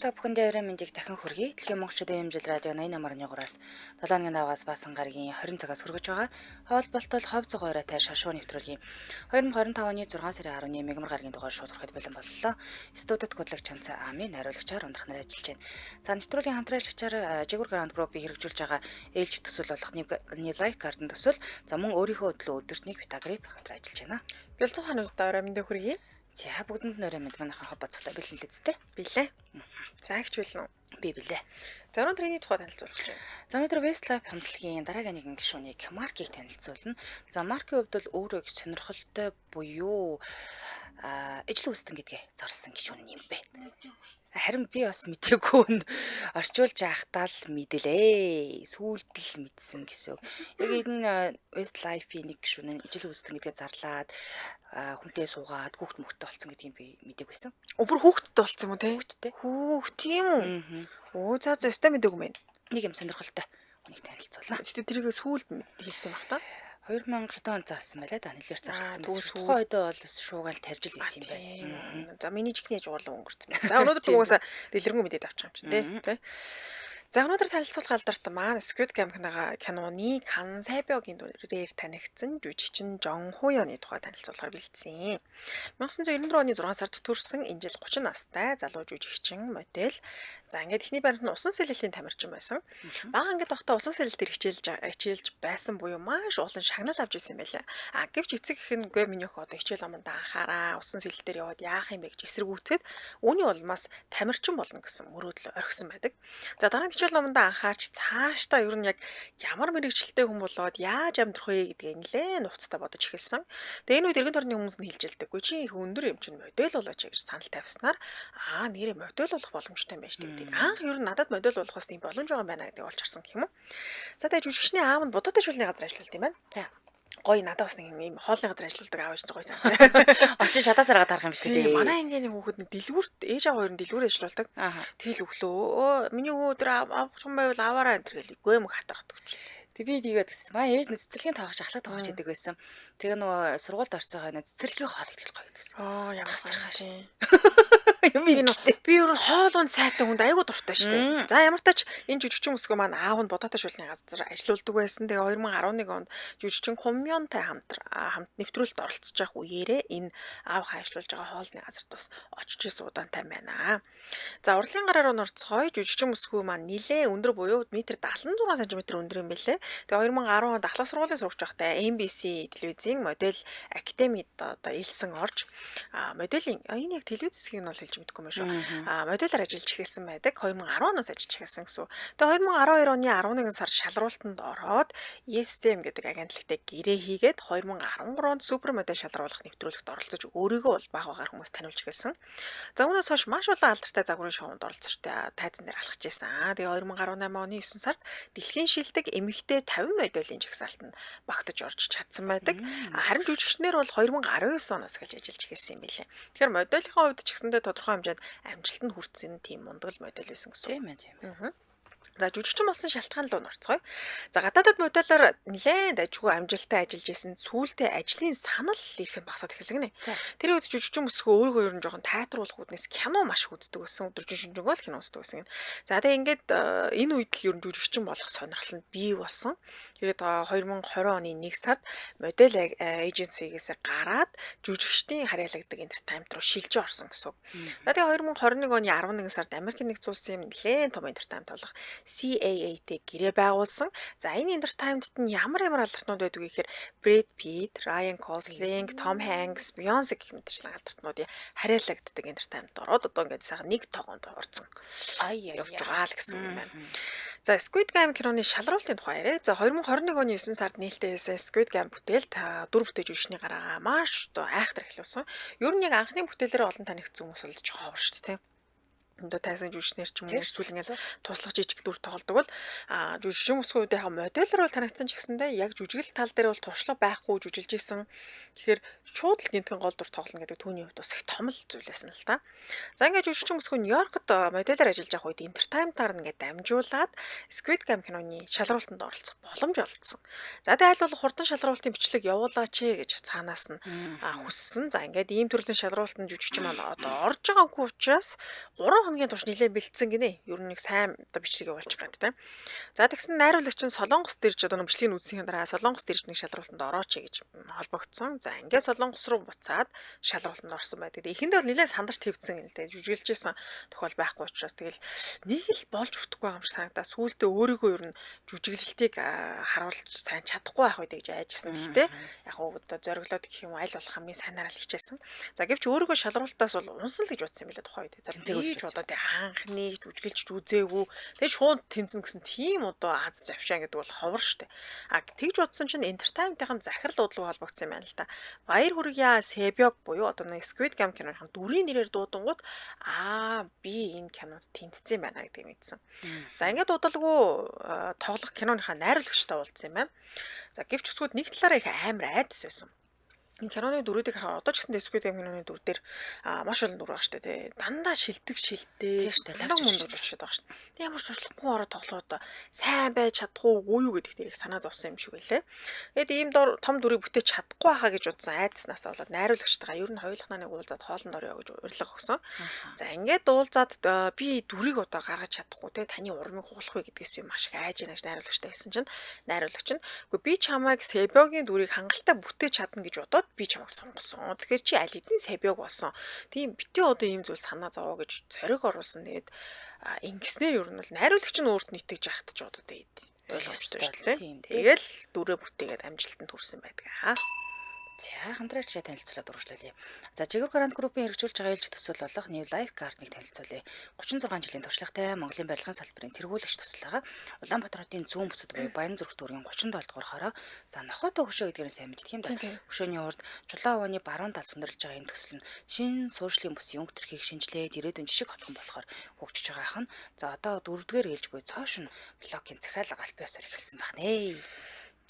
та бүхэндээ орой мэндийг дахин хүргэе. Дэлхийн монголчуудын хэмжил радио 88.3-аас 7-ны даваас баасан гарагийн 20 цагаас хүргэж байгаа. Хоолболтол хов зогоорой тайшаа шоу нэвтрүүлгийн 2025 оны 6 сарын 10-ны мегмар гарагийн дугаар шууд хүрэхэд бэлэн боллоо. Студид хөтлөгч Чанцаа Амийн хариулагчаар ундрах нар ажиллаж байна. За нэвтрүүлгийн хамтраалагчаар Жигүр Гранд Группийг хэрэгжүүлж байгаа ээлж төсөл болох New Life Garden төсөл за мөн өөрийнхөө хөдлөө өдөртнийг Витагрип хамтран ажиллаж байна. Бэлзэн хануудаа орой мэндийг хүргэе. За бүгдэнд нь орой мэнд манайхан хоб бацгатай бэлэн л үсттэй. Билээ. За ихч билнэ үү? Би билээ. За өнөөдрийн тухай танилцуулах гэж байна. За өнөөдөр Westlife хамтлагийн дараагийн нэгэн гишүүнийг Маркийг танилцуулна. За Маркийн хувьд бол өөрөө их сонирхолтой буюу ижил үүсгэн гэдгээ зарласан гишүүн юм бэ. Харин би бас мдэггүй орчуулж яахтаа л мэдлээ. Сүүлд л мэдсэн гэсэн. Яг энэ Westlife-ийн нэг гишүүн нь ижил үүсгэн гэдгээ зарлаад хүнтэй суугаад хүүхд мөхтэй болсон гэдгийг би мэдээг байсан. Өөр хүүхдтэй болсон юм уу те? Хүүхдтэй. Хүүхд тийм үү? Оо за өстой мэдээгүй мэн. Нэг юм сонирхолтой хүнийг танилцуулна. Тэгтээ тэрийг сүүлд хэлсэн баг та. 2000 он зарсан байлаа да нэлээр зарсан. Тухайн үед бол шуугаал тарж л исэн юм байна. За миний чихний жуурлан өнгөрцөн байна. За өнөөдөр угаасаа дэлгэрэнгүй мэдээд авчих юм чинь тий. За өнөөдөр танилцуулах алдарт маань Squid Game киноны Кан Сайбёгийн дүрээр танигдсан жүжигчин Жон Хуёны тухай танилцуулахаар бэлдсэн. 1994 оны 6 сард төрсэн энэ жил 30 настай залуу жүжигчин модель. За ингээд ихний байранд нь усан сэлэлийн тамирчин байсан. Бага ингээд тогтоо усан сэлэлтээр хичээлж байсан буюу маш олон шагнал авч ирсэн байлаа. Гэвч эцэг их нь гээ минийх одоо хичээл аманд анхаараа усан сэлэлтээр яваад яах юм бэ гэж эсэргүүцээд үүний улмаас тамирчин болно гэсэн мөрөөдөл орхисон байдаг. За дараа хичээл номондоо анхаарч цаашдаа ер нь яг ямар мэрэгчлэлтэй хүн болоод яаж амьдрах вэ гэдгийг нэлээд нууцтай бодож эхэлсэн. Тэгээ энэ үед эргэн тойрны хүмүүс нь хэлжилдэггүй чи их өндөр юм чинь модель болооч гэж санал тавьснаар нэрээ модель болох боломжтой юм байна шүү дээ. Анх ер нь надад модель болох бас тийм боломж байгаа юм байна гэдэг олж харсан гэх юм уу. За тэгээ жүжигчний аав нь будаатай шүлний газар ажиллаулт юм байна. За гоё надад бас нэг юм хоолны газар ажиллаулдаг аав чинь гоё сан. Очиж шатаасараа гарах юм биш үү? Манай ангийн хүүхэд нэг дэлгүүрт ээж аваа хоёр нь дэлгүүр ажиллаулдаг. Тэгэл өглөө миний өөдөр авах юм байвал аваараа энэ гэл гөөм хатархдаг ч. Тэг би тийгээд гэсэн. Маа ээж нь цэцэрлэгийн тавахч ахлаа тавахч гэдэг байсан. Тэгээ нөгөө сургуульд орцоо хойно цэцэрлэгийн хоол идэх гоё гэсэн. Ямар хасархаш. Би ер нь хоол унд сайтай хүнд айгуу дуртай шүү дээ. За ямар тач энэ жүжигчин өсгөө маань аав нь будаатай шүлний газар ажиллаулдаг байсан. Тэгээ 2011 онд жүжигчин Комьёнтай хамт нэвтрүүлэлт оролцож байх үеэрээ энэ аав хайшлуулж байгаа хоолны газарт бас очиж суудаантай байна. За урлагийн гараар нь орцгой жүжигчин өсгөө маань нилээ өндөр буюу метр 76 см өндөр юм байлээ. Тэгээ 2010 онд ахлах сургуулийн сурагч байхдаа MBC телевизийн модель академид одоо элсэн орж моделийн энэ яг телевиз хэсгийг нь бол хэлж мэдэхгүй юм шүү. Моделлоор ажиллаж эхэлсэн байдаг. 2010 оноос ажиллаж эхэлсэн гэсэн. Тэгээ 2012 оны 11 сард шалралтанд ороод ESTM гэдэг агентлагтай гэрээ хийгээд 2013 онд супер модель шалруулах нэвтрүүлэгт оролцож өөрийгөө бол баг багаар хүмүүс таниулж эхэлсэн. За үүнээс хойш маш олон алдартай загварын шоунд оролцож тайзан дээр алхаж байсан. Тэгээ 2018 оны 9 сард дэлхийн шилдэг эмэгтэй 50 моделийн жагсаалтанд багтаж орж чадсан байдаг. Харин жүжигчнэр бол 2019 оноос эхэлж ажиллаж эхэлсэн юм билээ. Тэгэхээр моделийн хувьд ч гэсэндээ тодорхой хэмжээнд амжилтанд хүрсэн тийм мундаг модель байсан гэсэн. Тийм ээ. За жүжигчин болсон шалтгаан руу орцгоё. За гадаадд модельор нэлээд ажгүй амжилттай ажиллаж исэн сүүлдээ ажлын санал ирэх нь багасаад эхэлсэн гинэ. Тэр үед жүжигчин өсгөө өөрийгөө ер нь жоохон тайтруулах үүднээс кино маш их үздэг байсан. Өдөр жүжигчин бол кино үздэг байсан гин. За тэгээ ингээд энэ үед л ер нь жүжигчин болох сонирхол нь бий болсон. Тэгээд 2020 оны 1 сард модель эйженсигээс гараад жүжигчдийн харьяалагддаг entertainment руу шилжиж орсон гэсэн. За тэгээ 2021 оны 11 сард Америкийн нэгдсэн улсын нэлээд том entertainment болох CAA-тэй гэрээ байгуулсан. За энэ entertainment-д нь ямар алдартнууд байдаг вэ гэхээр Brad Pitt, Ryan Gosling, Tom Hanks, Beyoncé гэх мэтчлэн алдартнуудын харьяалагддаг entertainment ороод одоо ингээд сайхан нэг тоогонд орсон. Явж байгаа л гэсэн үг байна. За Squid Game киноны шалралтын тухай яриа. За 2021 оны 9 сард нээлттэй Squid Game бүтээлт 4 бүтээж жүжигчний гараа маш одоо айхтар эхлүүлсэн. Ер нь яг анхны бүтээлээрээ олон танигдсан хүмүүс бол жоохон ховор шүү дээ. Өндөө тайсан жүжигчнэр ч юм уу эсвэл ингээд туслах жижиг дүр тоглодог бол жүжигчин өсгөө үдээ модельор бол танигдсан ч гэсэндээ яг жүжиглэл тал дээр бол туршлага байхгүй жүжилж исэн. Тэгэхээр шууд л гинтгэн гол дүр тоглоно гэдэг түүний хувьд бас их том л зүйлсэн л та. За ингээд жүжигчин өсгөө Нью-Йоркт модельор ажиллаж байх үед entertainment-аар ингээд дамжуулаад Squid Game киноны шалралтанд оролцох боломж олгосон. За тэгээ аль бол хурдан шалралтын бичлэг явуулаач гэж цаанаас нь хүссэн. За ингээд ийм төрлийн шалралтанд жүжигчин маань одоо орж байгаагүй учраас 3 хоногийн турш нилээн бэлдсэн гинэ. Ер нь нэг сайн одоо бичлэгээ болж гад тэ. За тэгсэн найруулагч нь Солонгост ирж одоо бичлэгийг үзсхийн дараа Солонгост ирж нэг шалралтанд орооч гэж холбогдсон. За ингээд Солонгос руу буцаад шалралтанд орсон байдаг. Эхэндээ бол нилээн сандарч твцсэн юм л тэ. Жүжиглэжсэн тохиол байхгүй учраас тэгэл нэг л болж бүтэхгүй байгаа юм шиг санагдаа. Сүүлдээ өөрийгөө ер нь жүжиглэлтийг харуулж сайн чадахгүй байх үед гэж айжсэн. Гэхдээ яг одоо зориглоод гэх юм аль болох хамгийн сайнаар л хичээсэн. За гэвч өөрийгөө шалруултаас бол унсан л гэж бодсон юм билээ тухайн үед. За тийж одоо тий анхны жүжиглж үзээгүй. Тэгээ шууд тэнцэн гэсэн тийм одоо аз завшаа гэдэг бол ховор штэ. Тэгж бодсон чинь entertainment-ийн захирал дуудлага холбогдсон юм байна л да. Баяр хүргье Сэбёг буюу одоо нэг Squid Game киноны дүрийн нэрээр дуудангууд би энэ кинонд тэнцсэн юм байна гэдэг мэдсэн. За ингээд дуудалгүй тоглох киноныхаа найруулагчтай уулзсан юм байна. За гэвч өсгүүд нэг талаараа их амар айдас байсан. Энэ киноны дүрүүдийг харахад одоо ч гэсэн Squid Game киноны дүр дээр маш олон дүр байгаа шүү дээ. Дандаа шилдэг шилдэг. Лаг мундаг жишээд байгаа шүү дээ. Тэг ямар ч туршлагагүй ороод тоглоод сайн байж чадахгүй юу гэдэг дээрх санаа зовсон юм шиг байлээ. Тэгэд ийм том дүрийг бүтээж чадахгүй байхаа гэж удсан айдаснаас болоод найруулагчтайгаа ер нь хоёулахнаа нэг уулзаад хоолнд орё гэж урилга өгсөн. За ингээд уулзаад би дүрийг одоо гаргаж чадахгүй те таны урмыг хугалах вэ гэдгээс би маш их айж яана гэж найруулагчтай хэлсэн чинь найруулагч нь үгүй би чамайг Сэбёгийн дүрийг хангалттай бүтээж чадна гэж бодоод би чамайг сонгосон. Тэгэхээр чи аль хэдийн Сэбёг болсон. Тийм битээ одоо ийм зүйл санаа зовоо гэж зориг оруулсан. Тэгээд ингэснээр ер нь бол найруулагч нь өөрт нийтгэж яхад ч одоо тэгээд ойлгостой шүү дээ. Тэгэл дүрээ бүтээгээд амжилтанд хүрсэн байдаг. За хамтран чишээ танилцуулаад урагшлуулъя. За Жигүүр Грант группийн хэрэгжүүлж байгаа ээлж төсөл болох New Life Card-ыг танилцуулъя. 36 жилийн туршлагатай Монголын барилгын салбарын тэргүүлэгч төсөл байгаа. Улаанбаатар хотын зүүн бүсэд буюу Баянзүрх дүүргийн 37 дугаар хороо. За Нохото хөшөө гэдгээр нь сайн мэддэг юм да. Хөшөөний урд Чулаан ууны баруун тал сүндэрлэж байгаа энэ төсөл нь шинэ суурьшлийн бүсийн өнгө төрхийг шинжилээд ирээдүйн жишг хотгон болохоор хөгжиж байгаа хан. За одоо 4-р ээлж буюу цоошин блокийн захиалга аль биесээр эхэлсэн байна.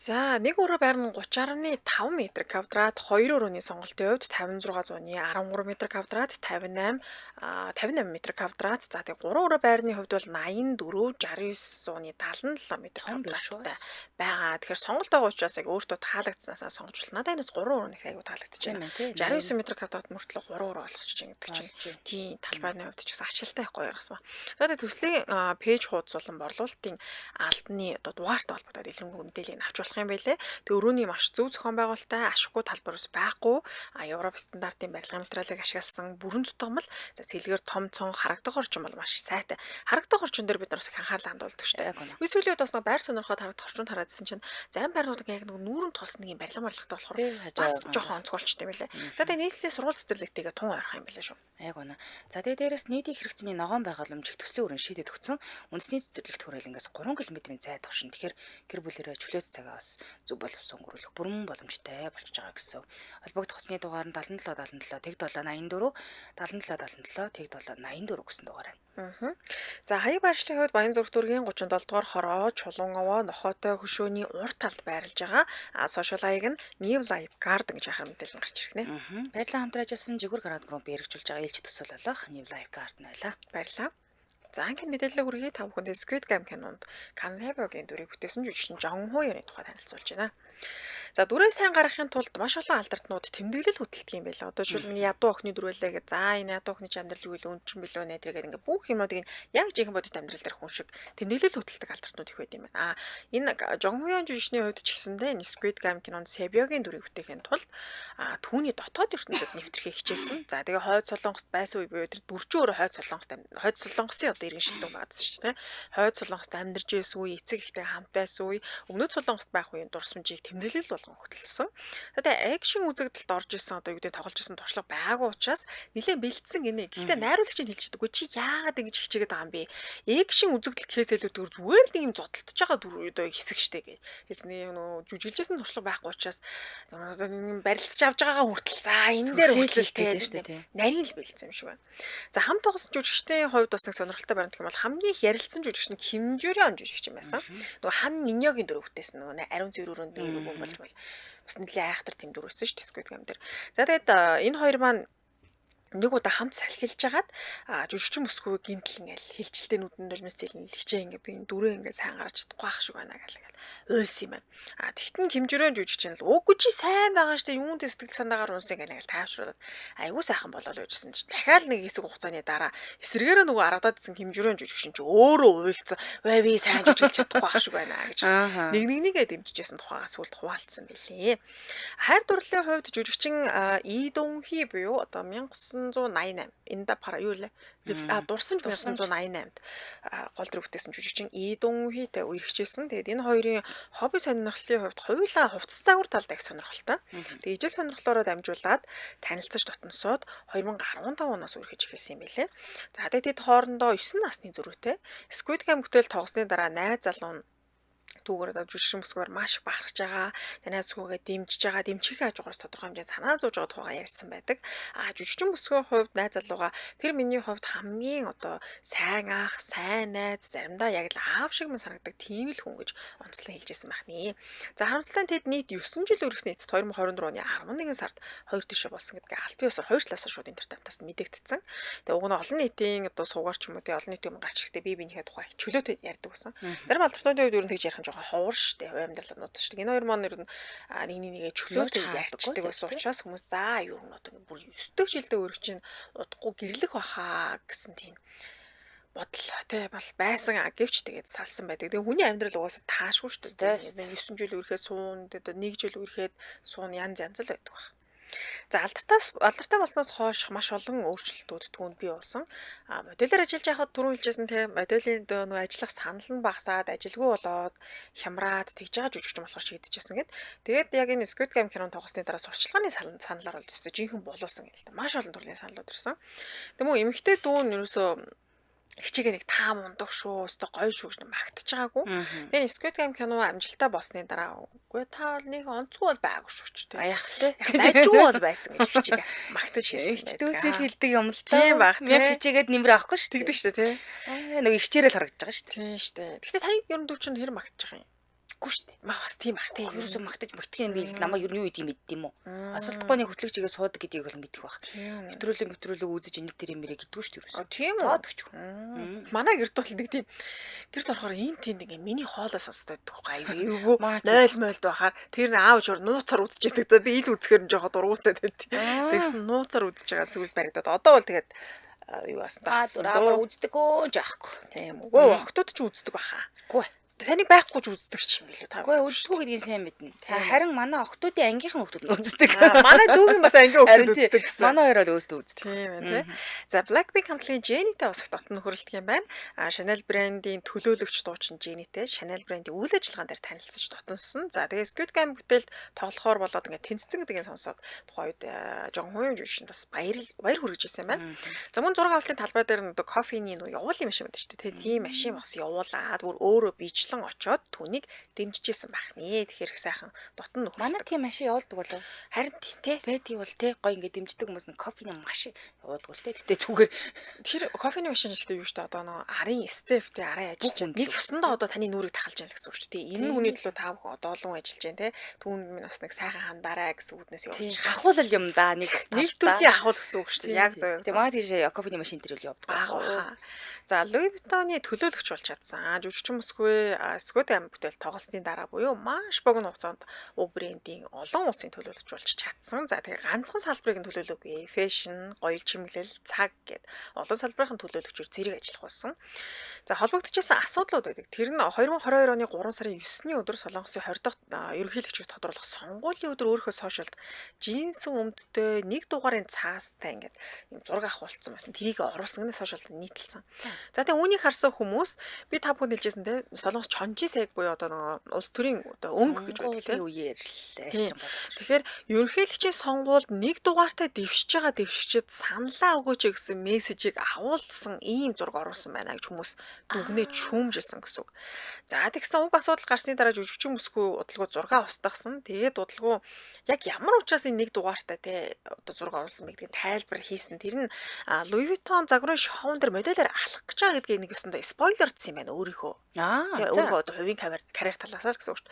За нэг өрөө байрны 30.5 м квадрат, 2 өрөөний сонголтын хувьд 56 зууны 13 м квадрат, 58 м квадрат. За тэгээ 3 өрөө байрны хувьд бол 84, 69 зууны 77 м квадраттай байгаа. Тэгэхээр сонголт байгаа учраас яг өөртөө таалагдсанасаа сонгож болно. Надад энэс 3 өрөөний аягүй таалагдчихэж байна. 69 м квадрат мөртлөө 3 өрөө болгочих чинь гэдэг чинь тийм талбайны хувьд ч гэсэн ачаалтай байхгүй яргасан ба. За тэгээ төслийн пэйж хуудас болон борлуулалтын албаны одоо дугаартай холбоотой дэлгэрэнгүй мэдээллийг авч юм байлээ. Тэг өрөөний маш зөв зохион байгуулалттай ашиггүй талбар ус байхгүй. Европ стандартын барилгын материалыг ашигласан бүрэн зутгамал за сэлгэр том цон харагдах орчин бол маш сайтай. Харагдах орчин дээр бид нар их анхаарал хандуулдаг шүү дээ. Эсвэл бас нэг байр сонирхоод харагдах орчинд хараадсэн чинь зарим байрнууд яг нэг нүүрэн тулсан нэг барилгын барилгатай болохоор бас жоохон онцгойлчтой байлээ. За тэгээ нийслэлийн сургууль цэцэрлэгтэйгээ тун ойрох юм байлээ шүү. Яг үнэ. За тэгээ дээрэс нийтийн хэрэгцээний ногоон байгууламжийг төслийн өрөөнд шийдээд өгсөн. Үндэсний цэцэрлэгт хүрээл ингээс 3 км-ийн зайд товшин. Тэгэхээр гэр бүлэрээ чөлөөт цагаа бас зөв боловсон өнгөрүүлэх бүрэн боломжтой болчихж байгаа гэсэн. Холбогдох усны дугаар нь 77 77 тэг 784 77 77 тэг 784 гэсэн дугаар байна. За хаяг байршлын хувьд Баянзүрх дүүргийн 37 дугаар хороо, Чулуун овоо, Нохотой хөшөөний урд талд байрлаж байгаа. Сошиал хаяг нь New Life Card гэж ахаар мэдээлэл гарч ирэх нэ. Баярлалаа хамтран ажилласан Жигүүр Грант группийн хэрэгжүүлж байгаа ээлж төсөл болох New Life Card нь байлаа. Баярлалаа. За ангийн мэдээлэл хүргэе та бүхэнд Squid Game кинонд Кан Сэбёгийн дүрийг бүтээсэн жүжигчин Жон Хуяны тухай танилцуулж байна. За дүрээ сайн гаргахын тулд маш олон алдартнууд тэмдэглэл хөтэлдэг юм байна. Одоо жишээл нь ядуу охины дүрэлээ гэж за энэ ядуу охины амьдрал юу вэ өнчин билүү нэ тэргээд ингээ бүх юмнуудыг яг жинхэнэ бодит амьдрал дээр хүн шиг тэмдэглэл хөтэлдэг алдартнууд их байд юм байна. Энэ Жон Хуян жүжигчний хувьд ч гэсэндээ энэ Squid Game кинонд Сэбёгийн дүрийг бүтээхийн тулд түүний дотоод ертөнцид нэвтрэхийг хичээсэн. За тэгээ хойд Солонгост байсан үе буюу тэр дүрчин өөрөө хойд Солонгосын одоо иргэн шилдэг байгаадсэн шүү дээ. Хойд Солонгост амьдарч байсан үе, эцэг ихтэй хамт байсан үе, өмнөд Солонгост байх үеийн дурсамжийг тэмдэглэл болгон хөтэлсэн. Тэгээ акшн үзэгдэлд орж исэн одоо юу гэдэг тоглож исэн туршлага байгаагүй учраас нэлээд бэлдсэн гинэ. Гэхдээ найруулагч нь хэлж чаддаггүй чи яагаад ингэж хичээгээд байгаа юм бэ? Акшн үзэгдэл кейс хэлүүдгээр зүгээр л юм зодтолтож байгаа дүр одоо хэсэг штэ гэж. Хэлсэн нөө жүжиглжсэн туршлага байхгүй учраас барилцж авч байгаагаа хүртэл за энэ дээр хөтэлтэй штэ тий. Нарийн л бэлдсэн юм шиг байна. За хамт тоглосон жүжигчдийн хувьд бас нэг сонирхолтой байна гэх юм бол хамгийн их ярилцсан жүжигч нь Ким Журён жүжигч юм байсан. Нөгөө Хан Минёгийн дүр бүтээсэн нөгөө ариун цэврүүрэн дээр юм болж бол бас нэлээд айхтар тэм дүр өссөн шүү дээ Squid Game дээр. За тэгээд энэ хоёр маань нэг удаа хамт салхилж агаад жүжигчин бүсгүй гинтл ингээл хилжилтэй нүдэнд өлмөс зэлэн лихчээ ингээ би дүрээ ингээ сайн гарч чадахгүй ах шиг байна гэл уйлс юм байна. Тэгтэн хэмжирэн жүжигчин л үгүй чи сайн байгаа штэ юунд сэтгэл санаагаар унсаа ингээл тайвшруулаад айгуу сайхан болоо л байжсэн чи дахиад нэг хэсэг хугацааны дараа эсрэгээр нөгөө аргадаадсэн хэмжирэн жүжигчин чи өөрөө уйлцсан би сайн жүжиглэж чадахгүй ах шиг байна гэж нэгээ дэмжижсэн тухайгаас сүлд хуваалцсан байлээ. Хайр дурлалын хувьд жүжигчин И Дун Хи буюу одоо 1988 энда пара юу лээ дурсамж 1988-д гол дүр бүтээсэн жүжигчин И Дун Хитэй үерхжсэн. Тэгээд энэ хоёрын хобби сонирхлын хувьд хоёулаа хувцас загвар талд их сонирхолтой. Тэгээд ижил сонирхлоороо дамжуулаад танилцаж дотносоод 2015 оноос үерхэж эхэлсэн юм байлээ. За тэгээд тэд хоорондоо 9 насны зөрүүтэй Squid Game бүтээл тоглосны дараа найз залуу түүгээр одоо жүжигчин бүсгээр маш их бахархж байгаа. Танаас хүүгээ дэмжиж байгаа, дэмжихээ хажуугаас тодорхой хэмжээнд санаа зовж байгаа тухайга ярьсан байдаг. Жүжигчин бүсгийн хувьд найз залууга тэр миний хувьд хамгийн одоо сайн ах, сайн найз, заримдаа яг л аав шиг мэн санагдаг тийм л хүн гэж онцлон хэлжсэн байна. За харамсалтай нь тэд нийт 9 жил үргэсний эцэст 2024 оны 11 сард 2 тишээ болсон гэдгээ аль биесээр 2 талаас шууд интернет тамтаас мэдэгдсэн. Тэгээ уг нь олон нийтийн одоо суугаар ч юм уу олон нийтийн юм гарч ихдээ биенийхээ тухай их чөлөөтэй ярьдаг байсан. Зарим алдартай үед ер нь тэгж ярих жоохон ховор штэ амьдралнууд штэ. Энэ хоёр маань ер нь нэгээ чөлөөтэй ярьцдаг байсан учраас хүмүүс за ер нь одоо бүр 9 жилдээ өргөж чинь удахгүй гэрлэх баха гэсэн тийм бодол тий бол байсан гэвч тэгээд салсан байдаг. Тэгээ хүний амьдрал угаасаа таашгүй штэ. 9 жил өрхөө суун тэгээд 1 жил өрхөөд суун янз янз л байдаг баг. За алдартай болсноос хойш маш олон өөрчлөлтүүд түүнд бий болсон. Модельээр ажиллаж байхад түрүү хэлжсэн тийм моделийн нөө ажиллах санал нь багасаад ажилгүй болоод хямраад тэгж байгаа жүжигчин болохоор шийдэжсэн гэд. Тэгээд яг энэ Squid Game кинон тоглосны дараа сурчлагын саналаар болж өстой жинхэнэ болуулсан гэл та. Маш олон төрлийн саналууд ирсэн. Тэгмээ эмэгтэй дүүн ерөөсөө хичээгээ нэг таам ундаг шүү, өстой гоё шүү гэж магтаж байгаагүй. Тэгээ Squid Game кино амжилттай болсны дараа үгүй та бол нэг онцгүй бол байгаагүй шүү ч тийм. Яах вэ? Дайжгүй бол байсан гэж хичээгээ магтаж хэлсэн байдаг. Дүүсэл хэлдэг юм л тийм баг. Нэг хичээгээд нэмэр авахгүй шүү. Тэгдэг шүү тий. Нэг ихчээрэл харагдаж байгаа шүү. Тийм шүү. Гэхдээ таны ер нь дүү чинь хэр магтаж байгаа юм? Үгүй шүү. Бас тийм бах тий. Ерөөсөө магтаж мөртгэн би намайг ер нь юу гэдгийг мэддэм юм уу? Асуултахгүй нэг хөтлөгчигээ суудаг гэдгийг бол мэдэх баг. Нэвтрүүлэг үзэж энийг тэр юм ирээ гэдгүү шүү дээ. Тийм үү? Манай гэрт бол нэг тийм гэрт орохоор ин тийм нэг миний хоолоос сонсдог байхгүй айгүй 0 мойлд байхаар тэр аав жур нууцаар үзчихэдэг. За би ил үзэхээр нь жоохон дургуцаад байт. Тэгсэн нууцаар үзэж байгаа сүүл баригдаад одоо бол тэгээд юу асан даа үздэг өө жаахгүй. Тийм үгүй октод ч үздэг баха. Үгүй таныг байхгүй ч үздэг ч юм билүү та. Үгүй үздэг гэдгийг сайн мэднэ. Харин манай охтуудын ангийнхан охтууд нь үздэг. Манай дүүгийн бас ангийн охтууд үздэг гэсэн. Манай хоёр бол өөсдөө үздэг. Тийм ээ тий. За Blackpink хамтлагийн Jennie-тэй бас их дотн нөхөрлөдөг юм байна. Chanel брендийн төлөөлөгч дуучин Jennie-тэй Chanel брендийн үйл ажиллагаан дээр танилцж дотноссон. За тэгээ Squid Game бүтээлд тоглохоор болоод ингээд тэнцсэн гэдгийг сонсоод тухайн үед Жон Хуйн жүжигчин бас баяр хүргэж ирсэн юм байна. За мөн зураг авалтын талбай дээр нэг кофений явуулын машин байдаг шүү дээ. Тийм машин бас явуулаад бүр өөрөө бич очоод түүнийг дэмжижсэн байх нэ. Тэгэхээр их сайхан дотн нөхөр. Манай тийм машин явуулдаг болов. Харин тий бэди бол тий гоё ингээд дэмждэг хүмүүс нь кофений машин явуулдаг бол тий. Гэтэ зүгээр тэр кофений машин гэдэг юу шүү дээ. Одоо нөгөө арын степ тий арай ажиллаж байна. Нэг ёсондоо одоо таны нүрийг тахалж яана гэсэн үг шүү дээ. Энэ хүний төлөө та бүхэн одоолон ажиллаж байна тий. Түүнд минь бас нэг сайхан хандаарай гэсэн үгнээс явуулж. Хахуулал юм да нэг төрлийн ахуул гэсэн үг шүү дээ. Яг зөв. Тэгээ манай тийш кофений машин дээр л явуулдаг байх. За Louis Vuitton-ы төлөөлөгч болж чадсан. Жүжигчин бүсгүй Squid Game бүтээл тоглосны дараа буюу маш богино хугацаанд уг брендийн олон улсын төлөөлөгч болж чадсан. За тэгээ ганцхан салбарыг нь төлөөлөөгүй. Fashion, гоёл чимэглэл, цаг гэд олон салбарын төлөөлөгчөөр зэрэг ажиллах болсон. За холбогдчихсан асуудлууд байдаг. Тэр нь 2022 оны 3 сарын 9-ний өдөр Солонгосын 20 дахь ерөнхийлөгчийг тодруулах сонгуулийн өдөр өөрийнхөө сошиалд жинсэн өмдтэй нэг дугаарын цаастай ингээд юм зураг авахулсан байсан. Тэрийг оруулсан гэнэ сошиалд нийтэлсэн. За тэгээ үүнийг харсан хүмүүс би та бүхэнд хэлжсэн те Солонгос чонжи сайг буюу одоо нөгөө улс төрийн одоо өнгө гэж байдаг тийм үеэр л. Тэгэхээр ерөнхийлөгчийн сонгуульд нэг дугаартай дэвшиж байгаа дэвшигчид саналаа өгөөч гэсэн мессежийг агуулсан ийм зураг оруулсан байна гэж хүмүүс дүгнээ чүүмжилсэн гэсэн үг. За тэгсэн уг асуудал гарсны дараа жүжигчин бүсгүй удалгүй зураг устгасан. Тэгээд удалгүй яг ямар учраас энэ нэг дугаартай те одоо зураг оруулсан гэдгийг тайлбар хийсэн. Тэр нь Louis Vuitton загварын шоун дээр модельээр алах гэж байгаа гэдгийг нэг өсөндөө спойлердсан юм байна өөрийнхөө. өөрөө одоо хувийн карьер талаас л гэсэн үг шүү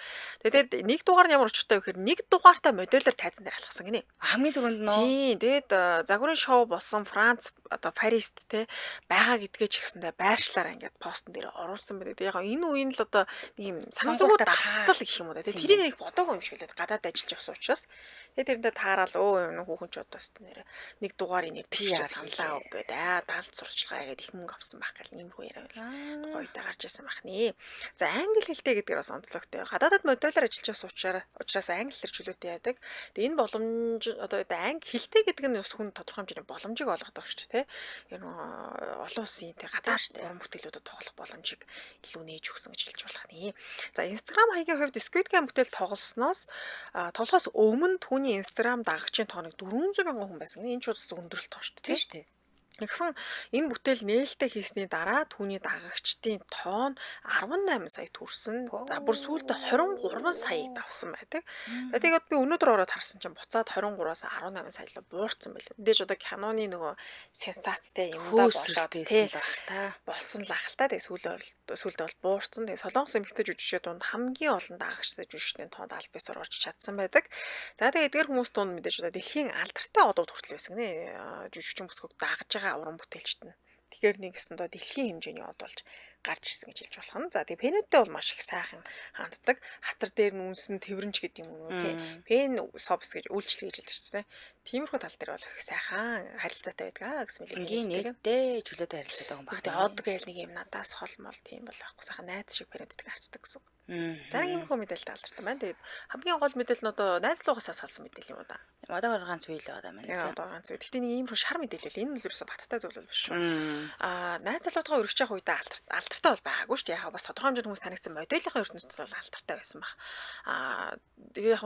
дээ. Тэгээд нэг дугаар нь ямар учиртай вэ гэхээр нэг дугаартаа модельор тайзан дээр алхсан гинэ. Хамгийн түрүүнд нөө. Тийм. Тэгээд загварын шоу болсон Франц одоо Парист те байгаа гэдгээ ч гэсэндээ байршлаараа ингээд постн дээр оруулсан байдаг. Яг энэ үеийн л одоо ийм санамсрууд давтцал гэх юм уу. Тэгээд тэрийг их бодоогүй юм шиг лээ. Гадаад ажиллаж явсан учраас. Тэгээд тэрэндээ таараал энэ хүүхэн ч одоо нэр нэг дугаарыг нэр бичиж саналаа өг гэдэг. Даалт сурчлагаа гэдэг их мөнгө авсан байх гэл иймэрхүү яриа байл. Гоёдаа гарч ирсэн бахны. За англи хэлтэй гэдгээр бас онцлогтой. Гадаадад модельор ажиллаж явсан учраас англи хэлээр чөлөөтэй яадаг. Тэгээд энэ боломж одоо англи хэлтэй гэдэг нь бас хүн тодорхой хэмжээний боломжийг олгодог шүү дээ. Тэр олон улсын тэг гадаад уран бүтээлүүдэд тоглох боломжийг илүү нээж өгсөн гэж хэлж болох нэ. За Instagram хаягийн хувьд Squid Game бүтээл тоглосноос өмнө түүний Instagram дагагчийн тооныг 400 мянган хүн байсан. Энэ ч бас өндөрлөлт тоо шүү дээ. Тийм шүү дээ. Нэгсэн энэ бүтээл нээлттэй хийсний дараа түүний дагагчдын тоон 18 сая төрсөн. За бүр сүүлдээ 23 саяыг давсан байдаг. За тэгээд би өнөөдөр ороод харсан чинь буцаад 23-аас 18 сая руу буурсан байлээ. Мэдээж одоо киноны нөгөө сенсацтэй юм да болоод тий болсон л ах л та. Тэгээд сүүлдээ бол буурсан. Тэгээд солонгос эмэгтэй жүжигчдийн дунд хамгийн олон дагагчтай жүжигчдийн тоонд аль бисаар орж чадсан байдаг. За тэгээд эдгээр хүмүүс дунд мэдээж одоо дэлхийн алдартай одууд хүртэл байсан гинэ. Жүжигчин бүсгүйг дагаж байгаа уран бүтээлчт нь. Тэгэхээр нэг гэсэндээ дэлхийн хэмжээний од болж гарч ирсэн гэж хэлж болох нь. За тэгээ пенүүдтэй бол маш их сайхан ханддаг. Хацар дээр нь үнсэн тэврэнж гэдэг юм уу. Пен собс гэж үйлчлэг гэж хэлдэг чинь. Тиймэрхүү тал дээр бол их сайхан харилцаатай байдаг гэсэн мэлээ. Ингийн нээлттэй чөлөөтэй харилцаатай хүн баг. Тэгээ од гээл нэг юм надаас холмол тийм бол байхгүй сайхан найз шиг пенүүдтэй харцдаг гэсэн үг. Зарим иймэрхүү мэдээлэлтэй алдартай байна. Тэгээд хамгийн гол мэдээлэл нь одоо найзлуугаас салсан мэдээлэл юм уу да. Одоо ганц үйл байгаа юм байна. Одоо ганц үйл. Гэхдээ нэг иймэрхүү шар мэдээлэл энэ нь л ерөөсө баттай зүйл биш шүү. Найзлуудгаа өргөж явах үедээ алдартай бол байгаагүй шүү дээ. Яг бас тодорхой хэмжээний хүмүүс танигдсан модельийн ертөнцид бол алдартай байсан баг. Тэгээ яг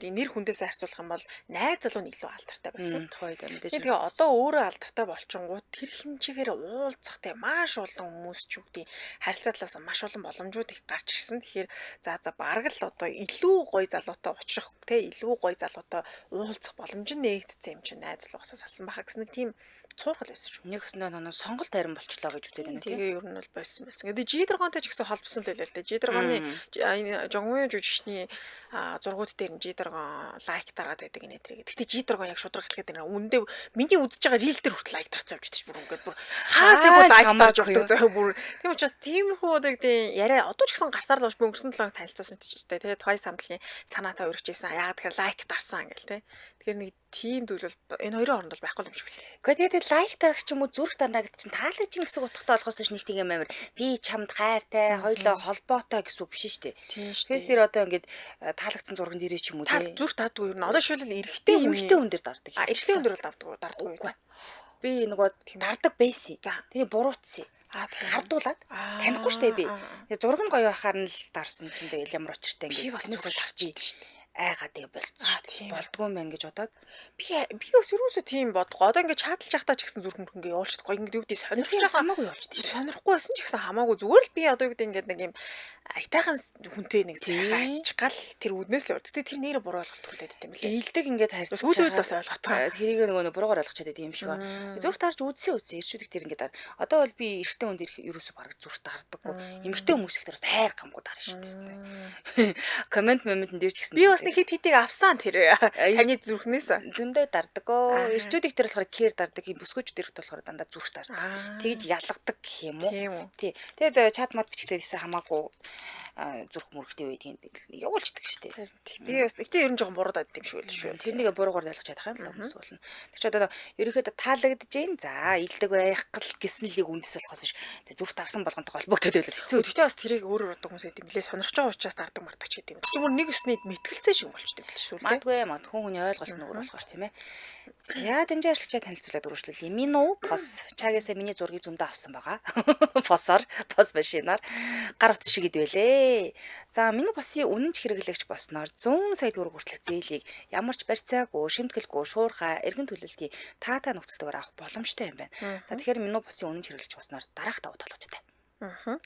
нэр хүндээс харьцуулах юм бол найз залуу нь илүү алдартай байсан. Тэгээ одоо өөрөө алдартай болчингууд тэр хэмжээгээр уулзах те маш олон хүмүүс ч үгдийн харилцаа талаас маш олон боломжууд их гарч ирсэн. Тэгэхээр за бараг л одоо илүү гоё залуутай уулзах те илүү гоё залуутай уулзах боломж нь нээгдсэн юм чинь найз залуугаас салсан байхаа гэсэн нэг тийм цуурхал байсан шүү. Нэг өснөө нөө сонгол тайран болчлоо гэж үзээд байна тийм. Тэгээ ер нь бол байсан. Тэгээд G-Dragon-тай ч гэсэн холбосон л байлаа л дээ. G-Dragon-ы энэ Жонгуны жүжигчний зургууд дээр нь G-Dragon лайк дараад байдаг гэнэ тэрийг. Гэхдээ G-Dragon яг шудраг хэлэхэд байна. Үндэ миний үзэж байгаа рил дээр хүртэл лайк дарцсан авч идэж бүр ингээд бүр хаасаа лайк дарж өгдөг зөө бүр. Тийм учраас тиймэрхүү одоо гэдэг яриа одоо ч гэсэн гарсаар л би өнгөрсөн 7 хоног танилцуулсан ч гэдэг. Тэгээд Twice хамтлагийн санаатай өргөжсэн. Яагаад тэгэхээр лайк дарсан ингээл те. Тэгэхээр нэг тийм зүйл бол энэ хоёрын хооронд бол байхгүй юм шиг л. Гэхдээ тэгээд лайк дарах ч юм уу зүрх дарна гэдэг чинь таалагдж ийн гэсэн утгатай болохоос биш нэг тийм амар би чамд хайртай хоёлоо холбоотой гэсэн үг биш шүү дээ. Тэгээс тэр одоо ингээд таалагдсан зурган дээрээ ч юм уу тийм. Зүрх дардгүй юу? Одоо шилэл эрэгтэй хүн дээр дардаг. Эрэгтэй хүн дээр бол дардгүй юу? Би нөгөө дардаг байсан. Тэгээ буруутсан. Хардуулаад танихгүй штэ би. Тэгээ зураг нь гоё байхаар нь л дарсан чинь тэгэл ямар учиртай ингээд хүмүүс бол тарчихдээ штэ. Айгаад болцсон. Болдгоо мэн гэж бодоод би бас юусоо тийм бодгоо. Одоо ингээд чаталж явахтаа ч гэсэн зүрх мөрхөнгөө явуулчихдаг. Ингээд юу гэдэг сонирхож байгаа хамаагүй явуулчихдаг. Сонирхгүй байсан ч гэсэн хамаагүй зүгээр л би одоо юу гэдэг ингээд нэг юм айтайхан хүнтэй нэг сайхан харьцчих гал тэр үднээс л яваад. Гэтэ тэр нэрэ буруу ойлголт хүлээд идэм билээ. Илдэг ингээд харьцаж сүүлүүд бас ойлгохгүй. Тэрийг нөгөө буруугаар ойлгочод идэм юм шиг байна. Зүрх тарж үдсэн ирчүүдийг тэр ингээд одоо бол би эрэгтэй хүнд ерөөсө бараг зүрх тардаггүй. Эмэгтэй хүмүүс их тэр бас хайр гамгүй дарна шүү дээ. Комент моментэн дээр ч гэсэн би бас нэг хит хитийг авсан тэр таны зүрхнээс зөндөө дардагөө. Эрчүүдийг тэр болохоор кэр дардаг, бүсгүйчүүд ирэхт болохоор дандаа зүрх дардаг. Тэгж ялгадаг гэх юм уу? Тий. Тэгээд чат мод бичгдээсээ хамаагүй зүрх мөрөгтэй байдгийг явуулчихдаг шүү дээ. Би бас гэхдээ ер нь жоохон буруудаад идэм шүү л шүү. Тэрнийг буруугаар ялгаж чадах юм л хүмүүс болно. Тэг чи одоо ерөөхдөө таалагдж जैन. За илдэг байх гал гэсэн лийг үндэс болохоос ш. Тэг зүрх дарсан болгонтой холбогдоод байлаа хэцүү. Гэхдээ бас тэрийг өөрөөр боддог хүмүүс идэм билээ. Сонирхож байгаа учраас дардаг мардаг ч гэдэм. Зүгээр нэг өсний мэтгэлцээ шиг болчдөг л шүү. Магадгүй хүн хүний ойлголт нөгөө болохоор тийм ээ. За дэмжээ ашиглагчаа танилцуулаад өргөжлөл. Мино пос чагасаа миний зургийг зөндөө авсан байгаа. Пос машинаар гар утас шиг идвэлээ. За миний посын үнэн ч хэрэглэгч болсноор 100 сая төгрөг хүртэлх зээлийг ямар ч барьцаагүй, шимтгэлгүй, шуурхай, эргэн төлөлтийн таатай нөхцөлөөр авах боломжтой юм байна. За тэгэхээр миний посын үнэн ч хэрэглэгч болсноор дараах давуу талуудтай. Мгм.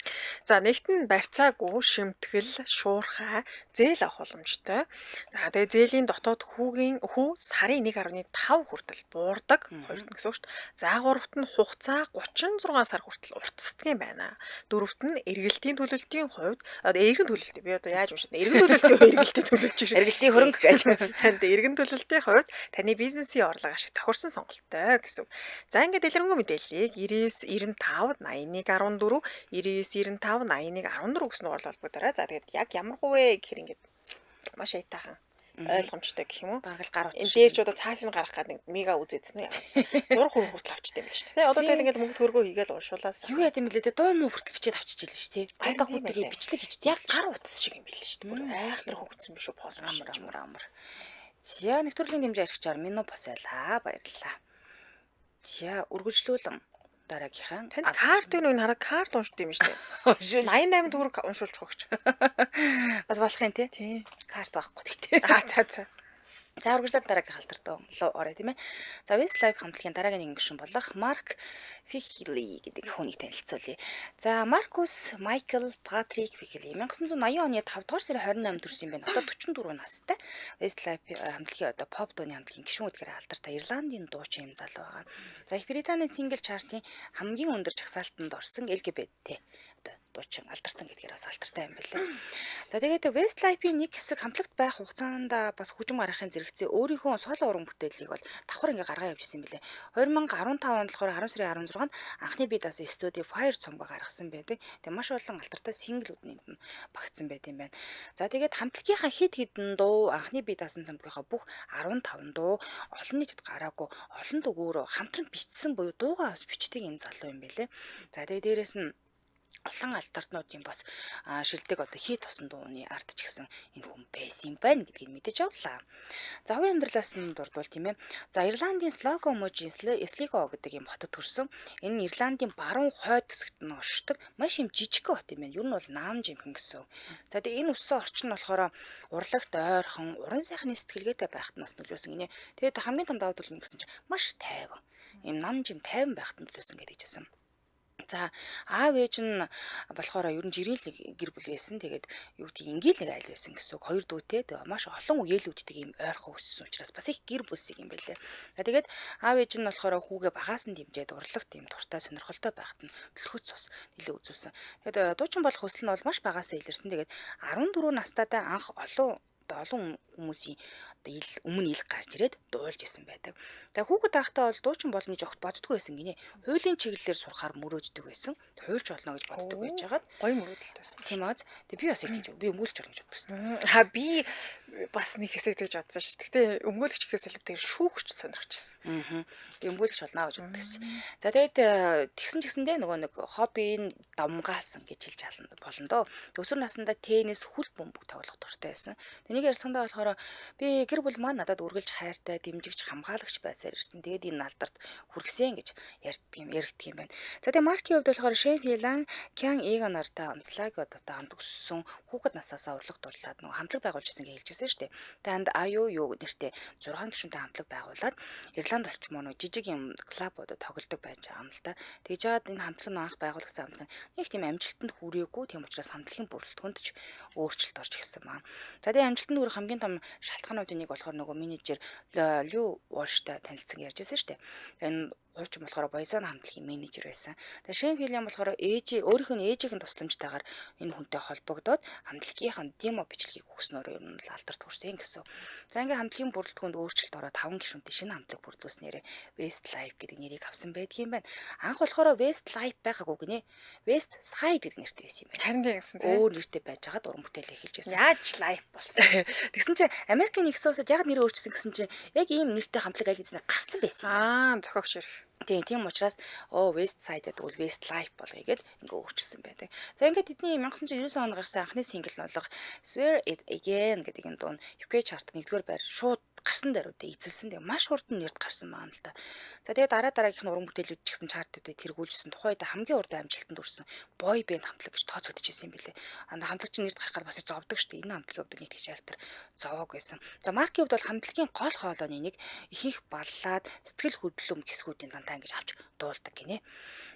За нэгт нь барьцаагүй шимтгэл, шуурхай, зээл авах боломжтой. За тэгээ зээлийн дотоод хүү сарын 1.5 хүртэл буурдаг. Хоёрт нь гэсэн үг шүү дээ. За гуравт нь хугацаа 36 сар хүртэл уртасдаг юм байна. Дөрөвт нь эргэлтийн төлөлтийн хувьд эргэн төлөлт би одоо яаж уншаад эргэн төлөлтийн эргэлтийн төлөлт чиг шиг Эргэлтийн хөрөнгө гэж. танд эргэн төлөлтийн хувьд таны бизнесийн орлого ашиг тохирсон сонголттой гэсэн. За ингээд дэлгэрэнгүй мэдээллийг 99 95 81 14 99 95 81 14 гэсэн нугаар холбогдорой. За тэгээд яг ямар хувэ гэхээр ингээд маш аятайхан ойлгомжтой гэх юм уу? Бараг л гар утас Энэ дээр ч одоо цаасыг гаргах гэдэг нэг мега үзээдсэн үү яа. Зураг хүртэл авчтай юм биш үү? Одоо тэгэл ингээд мөнгө төгрөгөө хийгээл уншуулаас. Юу яа гэм бэлээ те дуу муу хүртэл бичээд авчиж илэн ш, тий. Аяга Аяга хүүтэйгээ бичлэг хийж яг гар утас шиг юм байл шүү дээ. Бүр айхтар хөгцсөн биш үү? Пос амар. За нэвтрүүлгийн дэмжээ ашигчаар меню босойлаа. Баярлалаа. За үргэлжлүүлэн дараагийнхаа танд карт юу нэг хараа карт уншд юм шүү дээ. 88 төгрөг уншуулж өгч. Бас болох юм тий. Тий. Карт байхгүй гэхдээ. За. За үргэлжлэл дараагийн халтартаа орё тийм ээ. За Westlife хамтлагийн дараагийн нэг гишүүн болох Марк Фихли гэдэг хүнийг танилцуулъя. За Маркус Майкл Патрик Фихли 1980 оны 5 дугаар сарын 28-нд төрсэн юм байна. Одоо 44 настай. Westlife хамтлагийн одоо pop дууны хамтлагийн гишүүн гэдгээр алдартай Ирландын дуучин юм залуу байгаа. За Их Британийн single chart-ийн хамгийн өндөр жагсаалтанд орсон LGBT одоо дуучин алдартай гэдгээр бас алдартай юм байна. За тэгээд Westlife-ийн нэг хэсэг хамтлагт байх хугацаанд бас хүжим гаргахын зэрэгцээ өөрийнхөө соло уран бүтээлийг бол давхар ингээ гаргаа явж исэн билээ. 2015 онд болохоор 10 сарын 16-нд анхны бие даасан студи Fire цомгоо гаргасан байдаг. Тэгээд маш олон алдартай синглүүднийд нь багтсан байт юм байна. За тэгээд хамтлагийнхаа хэд хэдэн дуу анхны бие даасан цомгийнхаа бүх 15 дуу олон нийтэд гараагүй олон дуугаар хамтран бичсэн буюу дуугаа бас бичдэг юм залуу юм байлээ. За тэгээд дээрэс нь олон альтартнуудын бас шилдэг одоо хит тосон дууны арт ч гэсэн энэ хүн байсан юм байна гэдгийг мэдэж авлаа. За хувийн амьдралаас нь дурдвал тийм ээ. За Ирландын Sligo мужийн Sligo гэдэг юм хотод төрсөн. Энэ Ирландын баруун хойд хэсэгт нь оршдог маш юм жижиг хот юм байна. Ер нь бол наам жимхэн гэсэн. За тэгээ энэ өссөн орчин нь болохоор урлагт ойрхон, уран сайхны сэтгэлгээтэй байхад нас нөлөөсөн гинэ. Тэгээд хамгийн том давуу тал нь гэсэн чинь маш тайван. Ийм нам жим тайван байхад нөлөөсөн гэдэг хэлсэн. За аав ээж нь болохоор ер нь жирийн гэр бүл байсан. Тэгээд юу гэдэг ингээл нэг айл байсан гэсэн үг. Хоёр дүүтэй тэгээ маш олон үеэлүүдтэй ийм ойрхон өссөн учраас бас их гэр бүлсэг юм байлээ. Тэгээд аав ээж нь болохоор хүүгээ багаас нь дэмжээд урлагт ийм туртай сонирхолтой байхад нь төлхөц ус нэлээ үзүүлсэн. Тэгээд дуучин болох хүсэл нь бол маш багаасаа илэрсэн. Тэгээд 14 настайдаа анх олон хүмүүсийн өмнө ил гарч ирээд дуулж исэн байдаг. Тэгээ хүүхэд тахтаа бол дуучин болно гэж огт боддгүй байсан гинэ. Хуулийн чиглэлээр сурахаар мөрөөддөг байсан. Хуульч болно гэж боддог байж хагаад гоё мөрөөдөлт байсан. Тийм аз. Тэгээ би бас их гэж би өмгөөлч болно гэж бодсон. Би бас нэг хэсэг тэгж бодсон шүү. Гэтэ өмгөөлөгч гэхээс илүү тэр шүүгч сонирхчихсан. Би өмгөөлч болно гэж бодсон. За тэгээд тэгсэн ч гэсэндээ нөгөө нэг хоббийн дамгаалсан гэж хэлж болно доо. Өсвөр насндаа теннис, хүл бөмбөг тоглох дуртай байсан. Нэг ярьсандаа болохоор би гэр бүл маань надад үргэлж хайртай, дэмжигч, хамгаалагч байсаар ирсэн. Тэгээд энэ алдарт хүргэсэн гэж яригддаг юм байна. За тэгээд Маркийн хувьд болохоор Шенфилан, Кян Эган нартай Слагод одоо хамт өссөн хүүхэд наснасаа урлагт дурлаад нөгөө хамтлаг байгуулж ирсэн гэж хэлжсэн шүү дээ. Танд аюу юу нэртэй 6 гишүүнтэй хамтлаг байгуулад Ирланд олчмоо нөгөө жижиг юм клубууд тоглодог байж байгаа юм л да. Тэгж жаад энэ хамтлаг нь анх байгуулагдсан хамтлаг нэг тийм амжилтанд хүрээгүй. Тийм учраас хамтлагийн бүрэлдэхүүнд ч өөрчлөлт орж ирсэн байна. За тэгээд амжилтанд хүрэх хамгийн том шалтгаануудын нэг болохоор нөгөө менежер Лю Волштай танилцсан ярьжсэн шүү дээ. Энэ хуучин болохоор Боязан хамтлагийн менежер байсан. Тэгээд Шенфилиан болохоор өөрийнх нь ээжийн тусламжтайгаар энэ хүнтэй холбогдоод хамтлагийнхаа демо бичлэгийг өгснөөр ер нь алдарт хүрсэн гэсэн. За ингээ хамтлагийн бүрэлдэхүүнд өөрчлөлт ороод 5 гишүүнтэй шинэ хамтлаг бүрдүүлснээр Westlife гэдэг нэрийг авсан байдаг юм байна. Анх болохоор Westlife байгаагүй гинэ. West Side гэдэг нэртэй байсан юм байна. Харин тэгсэн тийм. Өөр нэртэй байж хагаад уран бүтээл эхэлж байсан. Яаж life болсон? Тэгсэн чинь Америкийн нэгдсэн улсад яг нэрээ өөрчилсөн гэсэн чинь яг ийм нэртэй хамтлаг аль хэзээ гарцсан байсан. Зохиогч ирэх. Тийм учраас West Side гэдэг бол Westlife болгоё гэд ингээ өөрчилсөн байдаг. За ингээд тэдний 1990 онд гарсан анхны сингл нь болох Swear It Again гэдэг энэ дуу UK chart-д 1-р байр шууд гарсан даруйдаа эзэлсэн. Тэгээ маш хурдан нэрд гарсан байна л да. За тэгээ дараагийнх нь уран бүтээлүүд ч гэсэн чартад тэргүүлжсэн. Тухайн үед хамгийн урдан амжилтанд хүрсэн boy band хамтлаг гэж тооцогдож ирсэн юм билээ. Хамтлагч нэрд гарахад бас зовдөг шүү дээ. Энэ хамтлагийн хувьд нийтгэж характер зовоог байсан. За маркийн хувьд бол хамтлагийн гол хоолойны нэг ихэнх баллаад сэтгэл хөдлөм хэсгүүдийн дантаа ингэж авч дуулдаг гинэ.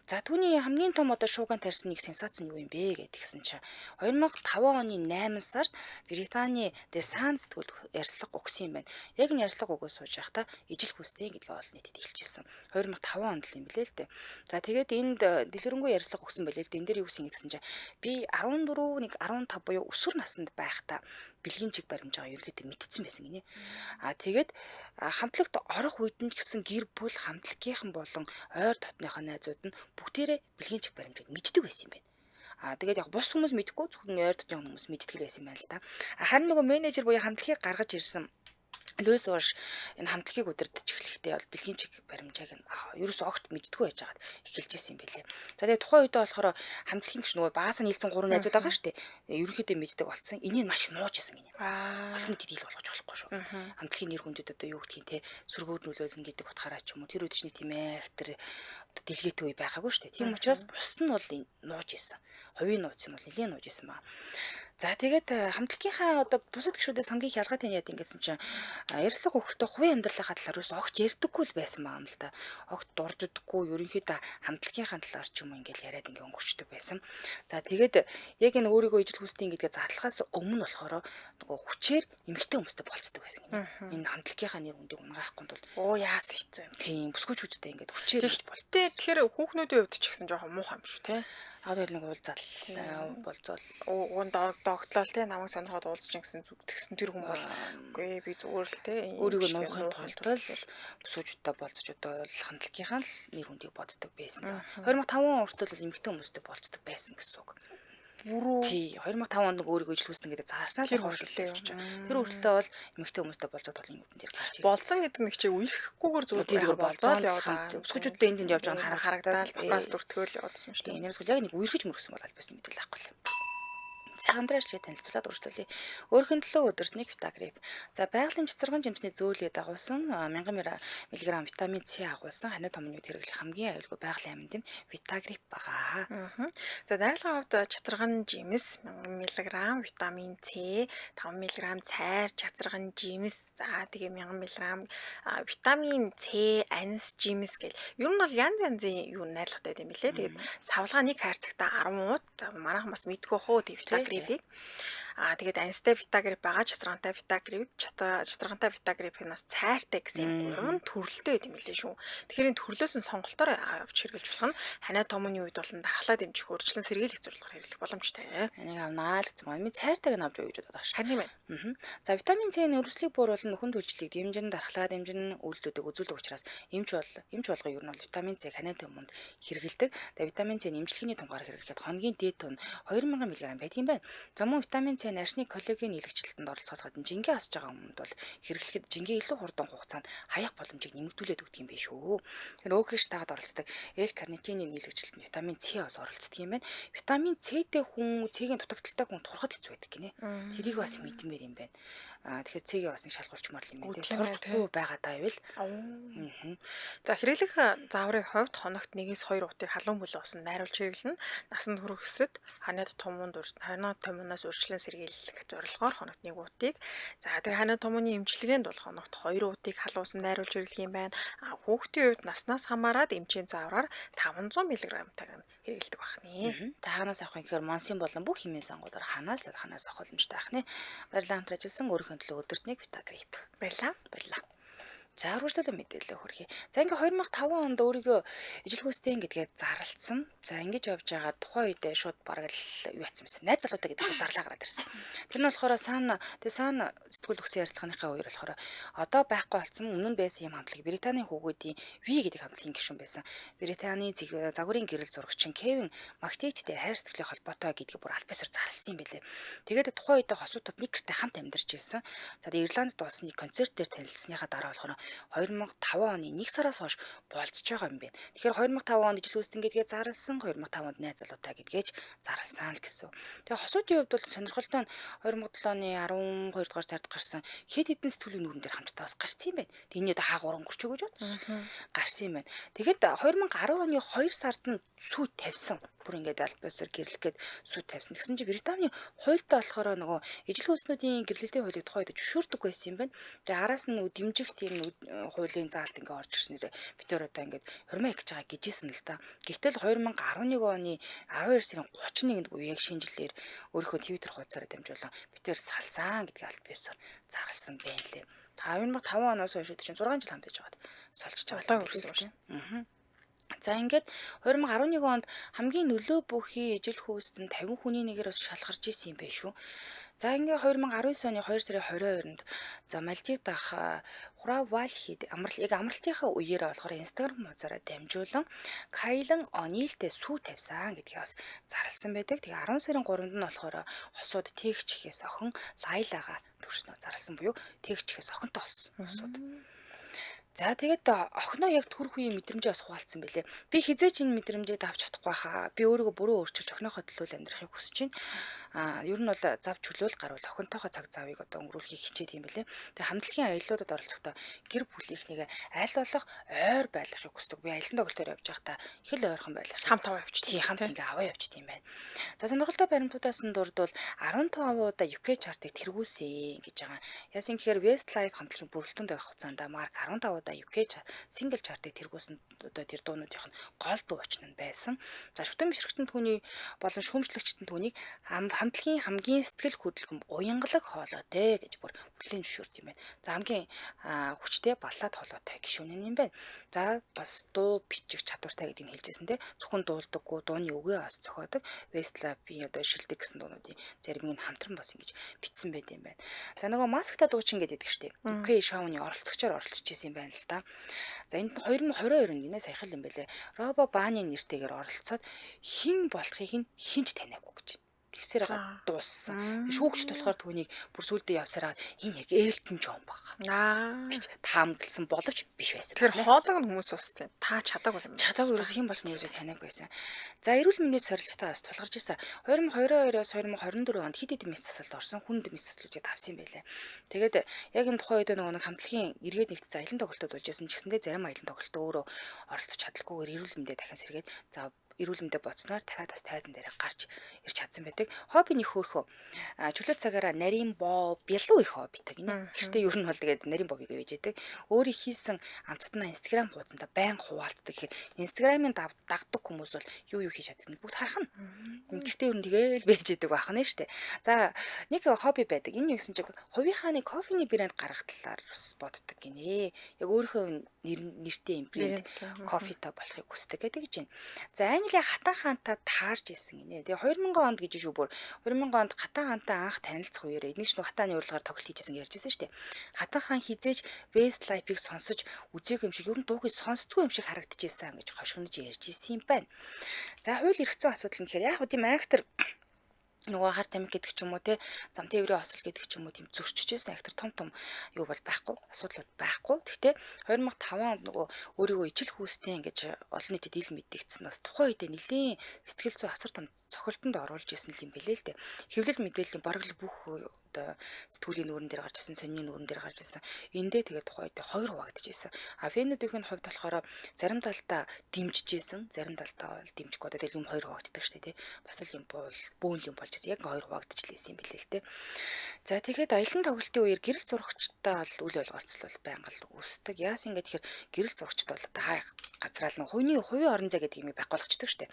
За түүний хамгийн том одоо шууган тарьсан нэг сенсац нь юу юм бэ гэдгсэн чинь 2005 оны 8 сард Британий The Sun сэтгүүлд ярьслага өгсөн юм байна. Яг энэ ярьслага өгөө сууж байхдаа ижил хүстэй гэдгээ олон нийтэд илчилсэн. 2005 онд л юм билээ л дээ. За тэгээд энд дэлгэрэнгүй ярьслага өгсөн байлээ л дээ. Энд дээр юу гэсэн чинь би 14 нэг 15 буюу өсвөр наснд байхдаа бэлгийн чиг баримжаагаа ерөөдөө мэдсэн байсан гинэ. Тэгээд хамтлагт орох үед нь ч гэсэн гэр бүл хамтлагийнхан болон ойр дотныхоо найзууд нь бүгдээрээ бэлгийн чиг баримжааг мэддэг байсан юм байна. Тэгээд яг бус хүмүүс мэдэхгүй зөвхөн ойр дотны хүмүүс мэддэг л байсан юм байна л да. Харин нөгөө менежер буюу хамтлагийг гаргаж ирсэн Луис Уорш энэ хамтлагийг удирдах эхлэхдээ бол бэлгийн чиг баримжааг нь ерөөсөө огт мэддэггүй байж байгаад эхэлж исэн юм байлээ. За тэгээд тухайн үедээ болохоор хамтлагийн гүш нөгөө багасаа нийлсэн 3 найзууд байгаа шүү дээ. Ерөнхийдөө мэддэг болсон. Энийг маш их нууж исэн гинэ. Олон нийтэд ил болгож болохгүй шүү. Хамтлагийн нэр хүндэд одоо юу гэдгийг те сүргүүд нөлөөлнө гэдэг утгаараа ч юм уу тэр үед ч тийм актер дэлгэтэй үе байгаагүй шүү дээ. Тийм учраас бус нь бол нууж исэн. Хувийн нууц нь бол нэлийн нууж исэн ба. За тэгээд хамтлагийнхаа одоо бусад гишүүдээс хамгийн их ялгаатай нь яа гэнгсэн чинь ярьслага өгөхдөө хувийн амьдралынхаа талаар юус огт ярьдаггүй л байсан юм л да. Огт дурддаггүй ерөнхийдөө хамтлагийнхаа талаар ч юм уу ингээл яриад ингээ өнгөрчдөг байсан. За тэгээд яг энэ өөрийгөө ижил хүсдэг гэдгээ зарлахаас өмнө болохоор нөгөө хүчээр эмэгтэй хүмүүстэй болцдог байсан гинэ. Энэ хамтлагийнхаа нэр хүндийг унгаахгүй бол яасан хэцүү юм. Тийм бүсгүйчүүдтэй ингээд хүчээр их бол. Тэгэхээр хүүхнүүдийн хувьд ч гэсэн жоохон муухай юм шүү те. Тэгэл нэг уулзал болцол догтлол те намайг сонирхоод уулзч гэсэн тэгсэн тэр хүн бол үгүй би зүгээр л те өөрийгөө нуухын тулд бүсгүйчүүдтэй болцож одоо хамтлагийнхаа л нэр хүндийг боддог байсан. 2005 он хүртэл бол эмэгтэй хүмүүстэй болцдог байсан гэсэн үг. Тий 2005 онд нэг өөрийгөө ижил хүснэ гэдэг заарснаа л хурдлээ явж байгаа. Тэр хүртлээ бол эмэгтэй хүмүүстэй болцоод бол юм дээр гарч ирсэн. Болсон гэдэг нэг чи үерхэхгүйгээр зүгээр болцоод яваад бүсгүйчүүдтэй энд явж байгаа нь харагдаад багаас дүртгэл явуулсан шүү дээ. Энэс бол яг нэг үерхэж мөргсөн бол албаас мэдэл байхгүй юм. Сайхандраар шиг танилцуулаад үргэлжлүүлье. Өөрхөн төлөө өдөртний Vitagrip. За байгалийн цэцэрхэн жимсний зөөлөд дагуулсан 1000 мг витамин С агуулсан ханиа томнууд хэрэглэх хамгийн аюулгүй байгалийн амьд Vitagrip байгаа. За дарилгын хувьд цэцэрхэн жимс 1000 мг витамин С, 5 мг цайр цэцэрхэн жимс, за тэгээ 1000 мг витамин С, анис жимс гэл. Ер нь бол янз янзын юу найрлагатай юм билээ. Тэгээд савлгаа нэг хайрцагта 10 ууд манайхан бас мэдгүй хөө Vitagrip. Тэгээд анистай Vitagrip байгаа, чацрагантай Vitagrip, чацрагантай Vitagrip-аас цайртай гэсэн гурван төрөлтэй байт юм лээ шүү. Тэгэхээр энэ төрлөөс нь сонголтоор авч хэрэглэж болох нь ханиа томны үед болон дархлаа дэмжих өөрчлөн сэргийлэх зорилгоор хэрэглэх боломжтой. Энийг авнаа л гэсэн юм. Цайртайг нь авч уу гэж бодож байгаа шүү. Харин юм. За витамин С нь өрөслийг бууруулан нөхөн төлжлийг дэмжин, дархлаа дэмжин үйлдэлүүдийг үзүүлдэг учраас эмч болгоо ер нь бол витамин С ханиа томонд хэрэгэлдэг. Тэгээд витамин С нэмжлэхний тунгаар хэрэглэхэд хоногийн дээд тун 2000 мг байдаг юм байна. За мөн витамин С нарсны коллаген илэгчлэлтэнд оролцохоос гадна жингээ асж байгаа хүмүүд бол хэрэглэхэд жингээ илүү хурдан хугацаанд хаях боломжийг нэмэгдүүлээд өгдөг юм биш үү. Тэгэхээр өөхөж таад оролцдог L-карнитинийн илэгчлэлтэнд витамин С бас оролцдог юм байна. Витамин С-тэй хүн С-ийн дутагдaltaй хүн турхад хэцүү байдаг гинэ. Тэрийг бас мэдмээр юм байна. Тэгэхээр цэгээ бас нэг шалгуулчмаар юм байна. Турахгүй байгаа даа байвал. За хэрэглэх зааврын хувьд хоногт 1-2 утыг халуун бүлээн усан найруулж хэрэглэнэ. Насанд хүрэхэд ханиад томоноос урьдчилан сэргийлэх зорилгоор хоногт 1 утыг. За тэгээ ханиад томны эмчилгээнд бол хоногт 2 утыг халуусан найруулж хэрэглэх юм байна. Хүүхдийн хувьд наснаас хамаарат эмчийн заавраар 500 мг-тайг хэрэглэдэг байна. За ханаас авах юм гэхээр монсын болон бүх хэмээн сангуудаар ханаас авах боломжтой байна. Баярлалаа хамт ажилласан өөрийнхөө төлөө өдөртний Vitagrip. Баярлалаа. За үргэлжлүүлэн мэдээлэл хүргэе. За ингээ 2005 онд өөрийгөө ижил хүстэй гэдгээ зарлцсан. За ингэж явж байгаа тухайн үедээ шууд бараг л юу яцсан байсан. Найз залуутай гэдэг чинь зарлаа гараад ирсэн. Тэр нь болохоор саана сэтгүүл өгсөн ярилцлагынхаа үеэр болохоор одоо байхгүй болсон өмнө нь байсан юм хамтлаг Британий хүүгүүдийн Ви гэдэг хамтлагийн гишүүн байсан. Британий загварын гэрэл зурагчин Кевин Мактичтэй хайр сэтгэлийн холбоотой гэдгийг бүр албасаар зарлсан юм билээ. Тэгээд тухайн үедээ хосуудад нэг гэртээ хамт амьдарч ирсэн. За Ирландд болсон нэг концерт дээр танилцсныхаа дараа болохоор 2005 оны 1 сараас хойш болцож байгаа юм байна. Тэгэхээр 2005 онд ижил хүйстэн гэдгээ зарласан 2005 онд найз залуутай гэдгээч зарласан л гэсэн. Тэгээ хосуудын хувьд бол сонирхолтой нь 2007 оны 12 дугаар сард гарсан хэд хэдэн сэтгүүлийн нүүрэн дээр хамтдаа бас гарсан юм байна. Тэний одоо хаагууран гөрч өгөөж байна. Гарсан юм байна. Тэгэхэд 2010 оны 2 сард нь сүйд тавьсан. Бүр ингээд альбасаар гэрлэх гээд сүйд тавьсан. Тэгсэн чинь Британий хуультай болохоор нөгөө ижил хүйснүүдийн гэрлэлтийн хуулийг тухайд зөвшөөрдөг байсан юм байна. Тэгээ араас нь дэмжих тийм хуулийн заалт ингээд орж ирснээр бид тэр одоо ингээд хурмаа хийж байгаа гэжсэн л да. Гэвтэл 2011 оны 12 сарын 31-нд буюу яг шинжлэлээр өөрийнхөө Twitter хуудасаараа дамжуулан бид тэр салсан гэдгийг аль биесээр зарласан байна лээ. 2005 оноос хойш чинь 6 жил хамт байж байгаад салж байгаа юм байна. За ингээд 2011 онд хамгийн нөлөө бүхий ижил хүйстэн 50 хүний нэгээр бас шалгарч исэн юм байна шүү. За ингээд 2019 оны 2 сарын 22-нд за Мальдив дахь Хуравалхид амралтынхаа үеэрээ болохоор Instagram хуудасаараа дамжуулан Кайлан Онилтэй сүү тавьсан гэдгийг бас зарласан байдаг. Тэгээ 10 сарын 3-нд нь болохоор хосууд Тэгчхээс охин Лайлагаа төрснөө зарласан буюу Тэгчхээс охинтой болсон хосууд. За тэгээд охиноо яг төрөх үеийн мэдрэмжээ бас хуваалцсан байлээ. Би хизээч энэ мэдрэмжийг давж чадахгүй хаа. Би өөрийгөө бүрөө өөрчилж охиноохоо төлөө амьдрахыг хүсэж байна. Ер нь бол зав чөлөөл гарвал охинтойхоо цаг завыг одоо өнгөрүүлэхийг хичээд юм байлээ. Тэгээд хамтлагийн аяллуудад оролцохдоо гэр бүлийнхнийг аль болох ойр байлгахыг хүсдэг. Би аялын тоглолтоор явж байхдаа их л ойрхон байлгах. Хамт аваа явчих. Тий, хамт ингээ аваа явчих юм байна. За сонирхолтой баримтуудаас нь дурдвал 15 удаа UK chart-ыг тэргүүлсэн гэж байгаа. Яасан гэхээр Westlife хамтлагийн бүрэлдэхүүн дэх хугацаанд Марк 15 UK single chart-ыг тэргүүлсэн одоо тэр дуунуудынх нь гол дуу очно нь байсан. За шүтэн бишрэгтэн түүний болон шүүмжлэгчтэн түүнийг хамтлагийн хамгийн сэтгэл хөдлөм уянгалаг хоолойтой гэж бүр хүлээн зөвшөөрд юм байна. За хамгийн хүчтэй баллад хоолойтой гишүүн юм байна. За бас дуу бичих чадвартай гэдгийг хэлжсэн те. Зөвхөн дуулдаггүй дууны үгээ бас зохиодог. Westlife-ийн одоо шилдэг гэсэн дуунуудын зармыг нь хамтран бас ингэж бичсэн байт юм байна. За нөгөө масктай дуучин гэдэг штеп. UK шоуны оролцогчоор оролцож исэн юм байна л да. За энд 2022 гинэ саяхан юм байлээ. Робо Баны нэртэйгээр оролцоод хэн болохыг нь хинч таниагүй гэж. Тэгсээр дууссан. Шүүгчд болохоор түүнийг бүр сүлдээ явсараад энэ яг Элтон Джон баг. Гэж таамагласан боловч биш байсан. Тэр хоолойг нь хүмүүс бас тийм таа чадаагүй юм. Чадаагүй ерөөс хэн болох нь юусыг таниагүй байсан. За эрүүл мэндийн сорилттой бас тулгарч ирсэн. 2022-оос 2024 онд хэд хэдэн мэс засалд орсон хүнд мэс заслуудыг тавьсан байлээ. Тэгээд яг энэ тухайн үед нөгөө нэг хамтлагийн эргээд нэгтсэн аялын тоглолтод болж байсан ч гэсэндээ зарим аялын тоглолтод өөрөө оролцож чадлаггүйгээр эрүүл мэндээ дахин сэргээд за эрүүл мэндэ боцноор дахиад бас тайзан дээр гарч ирч чадсан байдаг. Хобби нэг хөөхөө. Чөлөө цагаараа нарийн боо бялуу их хоббитай гинэ. Гэхдээ ер нь бол тэгээд нарийн бобыг ээж яадаг. Өөрийн хийсэн амттнаа Instagram хуудсанда байн хуваалцдаг. Тэгэхээр Instagram-ын дагдаг хүмүүс бол юу хийж чаддаг нь бүгд харах нь. Гэхдээ ер нь тэгээл байж яадаг байх нь штэ. За нэг хобби байдаг. Энэ юу гэсэн чинь хувийнхаа нэг кофений брэнд гаргах талаар бас боддог гинэ. Яг өөрийнхөө нэртэй юм брэнд кофетой болохыг хүсдэг гэдэг гэж байна. За Англи Хатан хаантай таарж исэн гинэ. Тэгээ 2000 онд гэж шүү бүр 2000 онд Хатан хаантай анх танилцах үеэр эдгээр ч Хатааны урлагаар тоглолт хийжсэн ярьжсэн шүү дээ. Хатан хаан хизээж Westlife-ыг сонсож үзег юм шиг ер нь дууг сонсдгүй юм шиг харагдчихсан гэж хошигнож ярьж исэн юм байна. За хууль эрх зүйн асуудал нь гэхээр яг тийм актер нөгөө хар тамхи гэдэг ч юм уу те зам тээврийн осол гэдэг ч юм уу тийм зөрчижсэн актер том юу бол байхгүй асуудлууд байхгүй. Гэхдээ 2005 онд нөгөө өөрийгөө ижил хүйстэй ингэж олон нийтэд ил мэдэгдсэн бас тухайн үедээ нэлээд сэтгэл зүй асар том цохилтонд оруулж исэн юм бэлээ л дээ. Хэвлэл мэдээллийн бараг л бүх одоо сэтгүүлийн нүүрэн дээр гарч ирсэн, сонины нүүрэн дээр гарч ирсэн. Эндээ тэгээд тухайн үедээ хоёр хуваагдаж ирсэн. А фэнүүдийн хувьд болохоор зарим талдаа дэмжиж ирсэн, зарим талдаа бол дэмжихгүй одоо тэгэл юм хоёр хуваагддаг шүү дээ тий. Бас л юм бол бөөнл юм болж яг хоёр хуваагдчихлээсэн юм билээ л дээ. За тэгээд аялын тоглолтын үеэр гэрэл зурагчтай бол үл ойлголцол байнга л үүсдэг. Яасан ингээд тэгэхээр гэрэл зурагчд бол та газраал нь хувийн орон зай гэдэг юм байхгүй болгочдөг шүү дээ.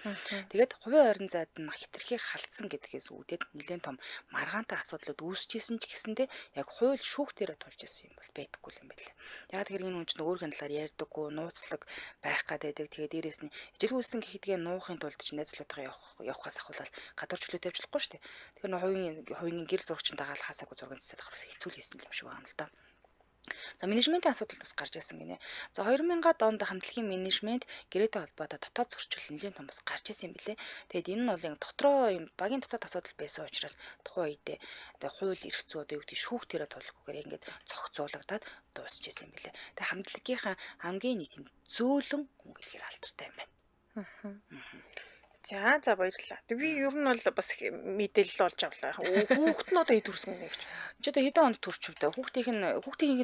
Тэгээд хувийн орон зайд нь хитрхийг халтсан гэдгээс үүдээд нэлээд том маргаантай асуудлууд үүсчихсэн ч гэсэндээ яг хууль шүүх дээрээ тулж исэн юм бол байдаггүй юм байлаа. Яг тэр энэ хүн чинь өөрхөн талаар ярьдаггүй, нууцлаг байх гадайдаг. Тэгээд дээрэс нь ижил хүйстэн гэхдгээ нуухын тулд ч найзлуудаа явахаас ахвал гадуур чөлөө тавьчихлахгүй шүү дээ. Тэгэхээр хувийн гэрэл зурагчин дагаал хасаагүй зургийн цэцэд ахраас хэцүү л хийсэн юм шиг байна л да. За менежментийн асуудал бас гарч ирсэн гинэ. За 2000-ад онд хамтлагийн менежмент гэрээтэй холбоотой дотоод зөрчил нэлээд том бас гарч ирсэн юм билэ. Тэгэд энэ нь бол дотроо юм багийн дотоод асуудал байсан учраас тухайн үедээ одоо хууль эрх зүй одоо юу гэдэг шүүхтэрэ тулахгүйгээр ингээд зохицуулагдаад дуусч ирсэн юм билэ. Тэгээ хамтлагийнхаа хамгийн нэг тийм зөөлөн хүн гэлгээр алдартай юм байна. За баярлалаа. Тэг би ер нь бол бас мэдээлэл олж авлаа. Хүүхэд нь одоо хэд хүрсэн гэнэ гэж. Чи одоо хэдэн онд төрчих вэ? Хүүхдийн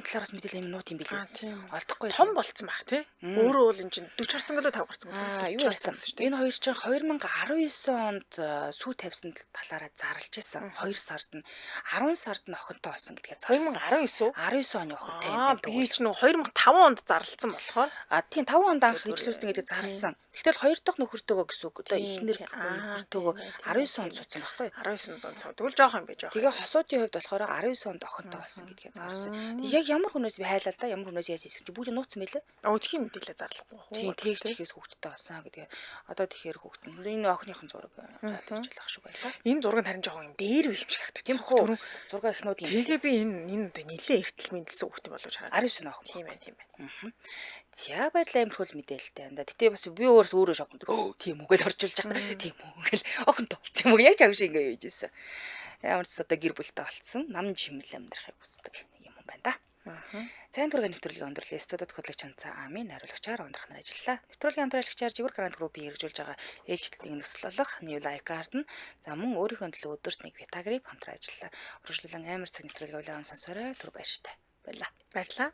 талаараас мэдээлэл юм нууд юм билээ. Тийм. Олдохгүй. Том болцсон байх тий. Өөрөө бол энэ чинь 40 гарсан гэлөө 5 гарсан. Юу ярьсан шүү дээ. Энэ хоёр чинь 2019 онд сүү тавьсан талаараа зарлж исэн. 2 сард нь 10 сард нь охинтой болсон гэдгээ зарлсан. 2019 үү? 19 оны охинтой юм байна. Би ч нэг 2005 онд зарлцсан болохоор Тийм 5 онд анх ижилүүлсэн гэдэг зарлсан. Тэгтэл 2 дахь нөхөртөөгөө гэсэн үг. Одоо эхнэр нөхөртөөгөө 19 онд цуцсан байхгүй. 19 онд цуцсан. Тэгвэл жоох юм байж байгаа. Тэгээ хосуудын хувьд болохоор 19 онд охинтой болсон гэдгээ зарлсан. Яг ямар хүнээс би хайлаа л да, ямар хүнээс яасан чи бүгд нууцсан байлээ. Өдхийн мэдээлэл зарлахгүй хөө. Тийм тэгж чихээс хүүхдтэй болсон гэдэг. Одоо тэгэхээр хүүхд нь энэ охиныхон зураг гаргаж ялах шиг байлаа. Энэ зураг нь харин жоохон юм дээр үе юм шиг харагдав. Тийм хөө. Зураг ихнүүд юм. Тэгээ би энэ одоо нилээ эртэл мэдлсэн хүүхд болж харагдав. 19 охин. Тийм байна. За баярлалаа имерхүүл мэдээлэлтэй. Гэтэ бас би өөрөө шокнд. Тийм үг л оржуулж байгаа. Тийм үг л охинтой болсон юм уу? Яг чам шиг ингэ үйжсэн. Ямар ч одоо гэр бүлтэй болцсон. Нам жимэл амьдрахыг хүсдэг юм байна да. Сайн дургийн нэвтрүүлгийн өндөрлөө студид хөтлөгч Чанцаа Амийн хариулагчаар ундрах нар ажиллалаа. Нэвтрүүлгийн хамтраалагчаар Жигүүр Грант группийг хэрэгжүүлж байгаа ээлжлэлтийн нөхцөл болох New Life Garden за мөн өөрийнхөө төлөө өдөрт нэг Vitagrip хамтран ажиллалаа. Үргэлжлүүлэн амар цаг нэвтрүүлэг явуулан сонсорой. Түр баяртай. Баярлалаа. Баярлалаа.